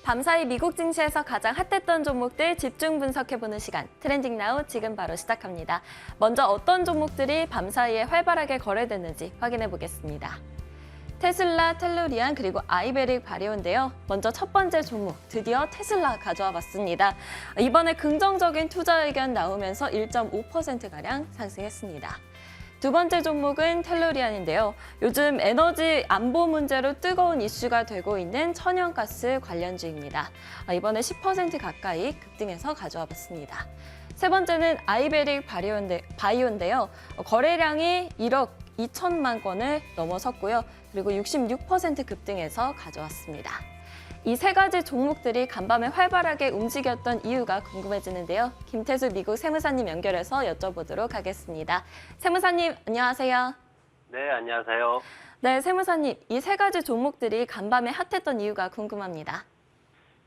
밤사이 미국 증시에서 가장 핫했던 종목들 집중 분석해보는 시간, 트렌딩 나우 지금 바로 시작합니다. 먼저 어떤 종목들이 밤사이에 활발하게 거래됐는지 확인해보겠습니다. 테슬라, 텔루리안, 그리고 아이베릭 바리오인데요. 먼저 첫 번째 종목, 드디어 테슬라 가져와 봤습니다. 이번에 긍정적인 투자 의견 나오면서 1.5%가량 상승했습니다. 두 번째 종목은 텔루리안인데요. 요즘 에너지 안보 문제로 뜨거운 이슈가 되고 있는 천연가스 관련주입니다. 이번에 10% 가까이 급등해서 가져와 봤습니다. 세 번째는 아이베릭 바이오인데요. 거래량이 1억 2천만 건을 넘어섰고요. 그리고 66% 급등해서 가져왔습니다. 이 세 가지 종목들이 간밤에 활발하게 움직였던 이유가 궁금해지는데요. 김태수 미국 세무사님 연결해서 여쭤보도록 하겠습니다. 세무사님, 안녕하세요. 네, 안녕하세요. 네, 세무사님, 이 세 가지 종목들이 간밤에 핫했던 이유가 궁금합니다.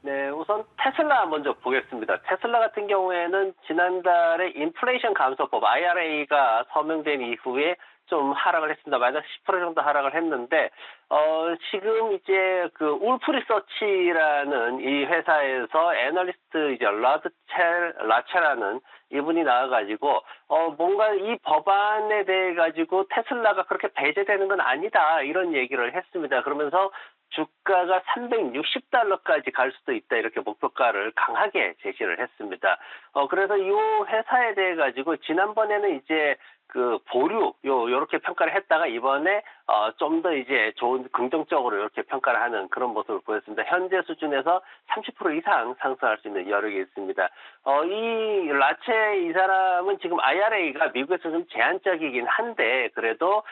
네, 우선 테슬라 먼저 보겠습니다. 테슬라 같은 경우에는 지난달에 인플레이션 감소법 IRA가 서명된 이후에 좀 하락을 했습니다. 마이너스 10% 정도 하락을 했는데, 지금 이제 그 울프 리서치라는 이 회사에서 애널리스트 이제 라체라는 이분이 나와가지고, 뭔가 이 법안에 대해 가지고 테슬라가 그렇게 배제되는 건 아니다. 이런 얘기를 했습니다. 그러면서 주가가 $360까지 갈 수도 있다. 이렇게 목표가를 강하게 제시를 했습니다. 그래서 이 회사에 대해 가지고 지난번에는 이제 그 보류 요렇게 평가를 했다가 이번에 좀 더 이제 좋은 긍정적으로 이렇게 평가를 하는 그런 모습을 보였습니다. 현재 수준에서 30% 이상 상승할 수 있는 여력이 있습니다. 이 라체 이 사람은 지금 IRA가 미국에서 좀 제한적이긴 한데 그래도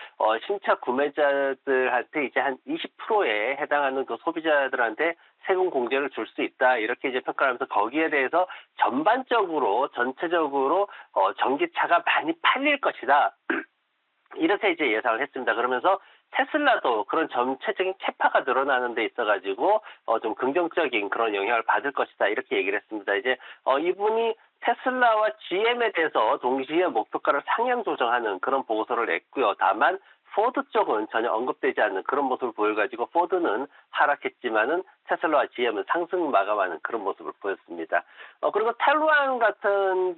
신차 구매자들한테 이제 한 20%에 해당하는 그 소비자들한테 세금 공제를 줄 수 있다. 이렇게 이제 평가를 하면서 거기에 대해서 전체적으로 전기차가 많이 팔릴 것이다. 이렇게 이제 예상을 했습니다. 그러면서 테슬라도 그런 전체적인 캐파가 늘어나는 데 있어가지고 좀 긍정적인 그런 영향을 받을 것이다. 이렇게 얘기를 했습니다. 이제 이분이 테슬라와 GM에 대해서 동시에 목표가를 상향 조정하는 그런 보고서를 냈고요. 다만 포드 쪽은 전혀 언급되지 않는 그런 모습을 보여가지고 포드는 하락했지만은 테슬라와 GM은 상승 마감하는 그런 모습을 보였습니다. 그리고 텔루리안 같은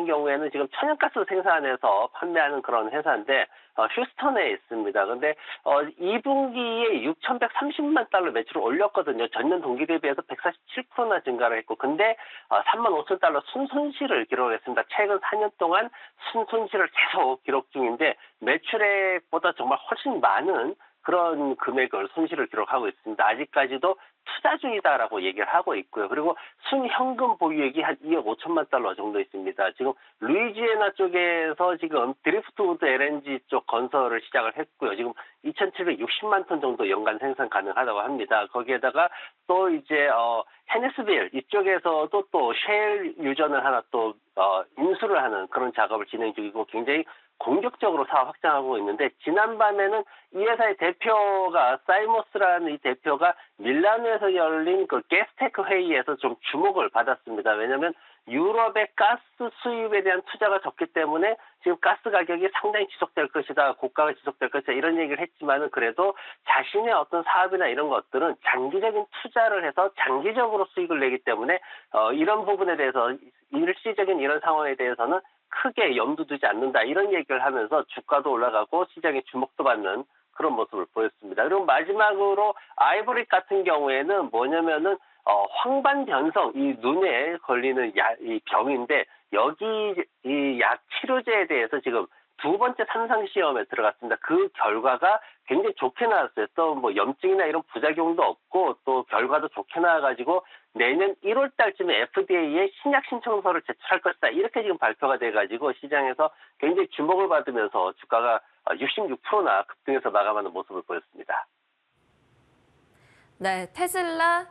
경우에는 지금 천연가스 생산해서 판매하는 그런 회사인데 휴스턴에 있습니다. 근데 2분기에 6,130만 달러 매출을 올렸거든요. 전년 동기 대비해서 147%나 증가를 했고, 근데 35,000달러 순손실을 기록했습니다. 최근 4년 동안 순손실을 계속 기록 중인데 매출액보다 정말 훨씬 많은 그런 금액을 손실을 기록하고 있습니다. 아직까지도 투자 중이다라고 얘기를 하고 있고요. 그리고 순현금 보유액이 한 2억 5천만 달러 정도 있습니다. 지금 루이지애나 쪽에서 지금 드리프트우드 LNG 쪽 건설을 시작을 했고요. 지금 2,760만 톤 정도 연간 생산 가능하다고 합니다. 거기에다가 또 이제 헤네스빌 이쪽에서도 또 쉘 유전을 하나 또 인수를 하는 그런 작업을 진행 중이고 굉장히 공격적으로 사업 확장하고 있는데 지난밤에는 이 회사의 대표가 사이모스라는 이 대표가 밀라노에서 열린 그 게스테크 회의에서 좀 주목을 받았습니다. 왜냐하면 유럽의 가스 수입에 대한 투자가 적기 때문에 지금 가스 가격이 상당히 지속될 것이다, 고가가 지속될 것이다 이런 얘기를 했지만은 그래도 자신의 어떤 사업이나 이런 것들은 장기적인 투자를 해서 장기적으로 수익을 내기 때문에 이런 부분에 대해서 일시적인 이런 상황에 대해서는 크게 염두 두지 않는다 이런 얘기를 하면서 주가도 올라가고 시장의 주목도 받는 그런 모습을 보였습니다. 그리고 마지막으로 아이보릭 같은 경우에는 뭐냐면은 황반변성 이 눈에 걸리는 이 병인데 여기 이 약 치료제에 대해서 지금 두 번째 삼상 시험에 들어갔습니다. 그 결과가 굉장히 좋게 나왔어요. 또 뭐 염증이나 이런 부작용도 없고 또 결과도 좋게 나와가지고 내년 1월 달쯤에 FDA에 신약 신청서를 제출할 것이다. 이렇게 지금 발표가 돼가지고 시장에서 굉장히 주목을 받으면서 주가가 66%나 급등해서 마감하는 모습을 보였습니다. 네, 테슬라,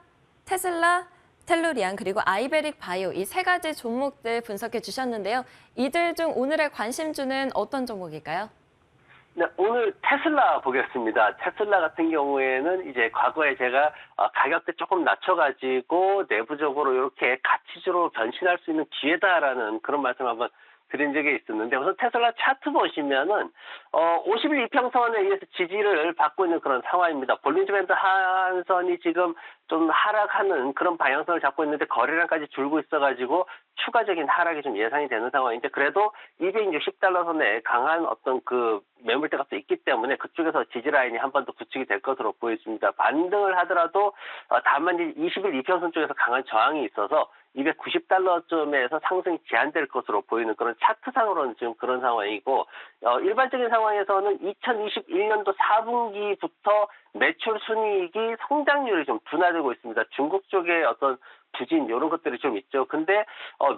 텔루리안, 그리고 아이베릭 바이오 이 세 가지 종목들 분석해 주셨는데요. 이들 중 오늘의 관심주는 어떤 종목일까요? 네, 오늘 테슬라 보겠습니다. 테슬라 같은 경우에는 이제 과거에 제가 가격대 조금 낮춰가지고 내부적으로 이렇게 가치주로 변신할 수 있는 기회다라는 그런 말씀 한번 드린 적이 있었는데 우선 테슬라 차트 보시면은 50일 이평선에 의해서 지지를 받고 있는 그런 상황입니다. 볼린저 밴드 하한선이 지금 좀 하락하는 그런 방향성을 잡고 있는데 거래량까지 줄고 있어가지고 추가적인 하락이 좀 예상이 되는 상황인데 그래도 260달러 선에 강한 어떤 그 매물대가 또 있기 때문에 그쪽에서 지지 라인이 한 번 더 구축이 될 것으로 보입니다. 반등을 하더라도 다만 20일 이평선 쪽에서 강한 저항이 있어서 290달러쯤에서 상승이 제한될 것으로 보이는 그런 차트상으로는 지금 그런 상황이고 일반적인 상황에서는 2021년도 4분기부터 매출 순이익이 성장률이 좀 둔화되고 있습니다. 중국 쪽에 어떤 부진 이런 것들이 좀 있죠. 근데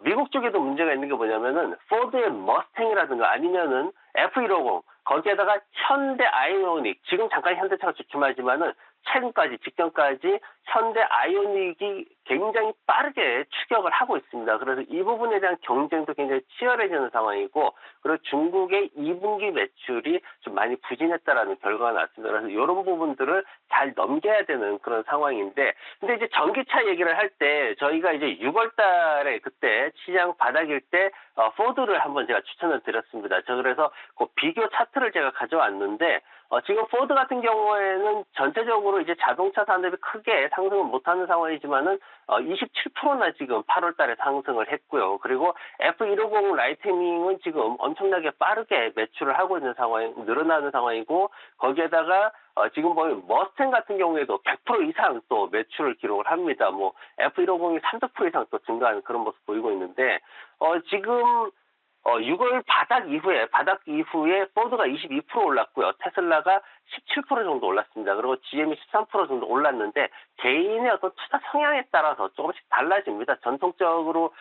미국 쪽에도 문제가 있는 게 뭐냐면은 포드의 머스탱이라든가 아니면은 F150 거기에다가 현대 아이오닉 지금 잠깐 현대차가 주춤하지만은 최근까지 직전까지 현대 아이오닉이 굉장히 빠르게 추격을 하고 있습니다. 그래서 이 부분에 대한 경쟁도 굉장히 치열해지는 상황이고 그리고 중국의 2분기 매출이 좀 많이 부진했다라는 결과가 났습니다. 그래서 이런 부분들을 잘 넘겨야 되는 그런 상황인데 근데 이제 전기차 얘기를 할 때 저희가 이제 6월 달에 그때 시장 바닥일 때 포드를 한번 제가 추천을 드렸습니다. 저 그래서 그 비교 차트를 제가 가져왔는데 지금 포드 같은 경우에는 전체적으로 이제 자동차 산업이 크게 상승을 못하는 상황이지만은 27%나 지금 8월 달에 상승을 했고요. 그리고 F150 라이트닝은 지금 엄청나게 빠르게 매출을 하고 있는 상황, 늘어나는 상황이고 거기에다가 지금 보면 머스탱 같은 경우에도 100% 이상 또 매출을 기록을 합니다. 뭐 F150이 300% 이상 또 증가하는 그런 모습 보이고 있는데 지금 6월 바닥 이후에 포드가 22% 올랐고요. 테슬라가 17% 정도 올랐습니다. 그리고 GM이 13% 정도 올랐는데 개인의 어떤 투자 성향에 따라서 조금씩 달라집니다. 전통적으로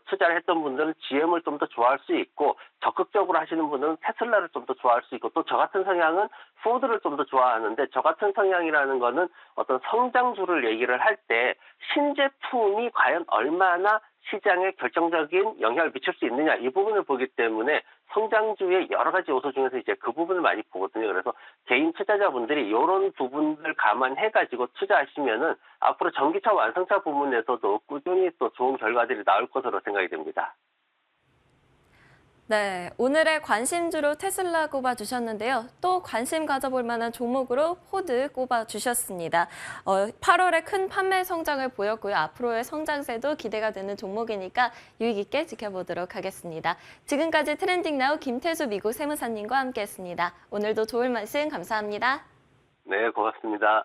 투자를 했던 분들은 GM을 좀 더 좋아할 수 있고 적극적으로 하시는 분들은 테슬라를 좀 더 좋아할 수 있고 또 저 같은 성향은 포드를 좀 더 좋아하는데 저 같은 성향이라는 거는 어떤 성장주를 얘기를 할 때 신제품이 과연 얼마나 시장에 결정적인 영향을 미칠 수 있느냐 이 부분을 보기 때문에 성장주의 여러 가지 요소 중에서 이제 그 부분을 많이 보거든요. 그래서 개인 투자자분들이 이런 부분을 감안해가지고 투자하시면은 앞으로 전기차 완성차 부문에서도 꾸준히 또 좋은 결과들이 나올 것으로 생각이 됩니다. 네, 오늘의 관심주로 테슬라 꼽아주셨는데요. 또 관심 가져볼 만한 종목으로 포드 꼽아주셨습니다. 8월에 큰 판매 성장을 보였고요. 앞으로의 성장세도 기대가 되는 종목이니까 유의 깊게 지켜보도록 하겠습니다. 지금까지 트렌딩 나우 김태수 미국 세무사님과 함께했습니다. 오늘도 좋은 말씀 감사합니다. 네, 고맙습니다.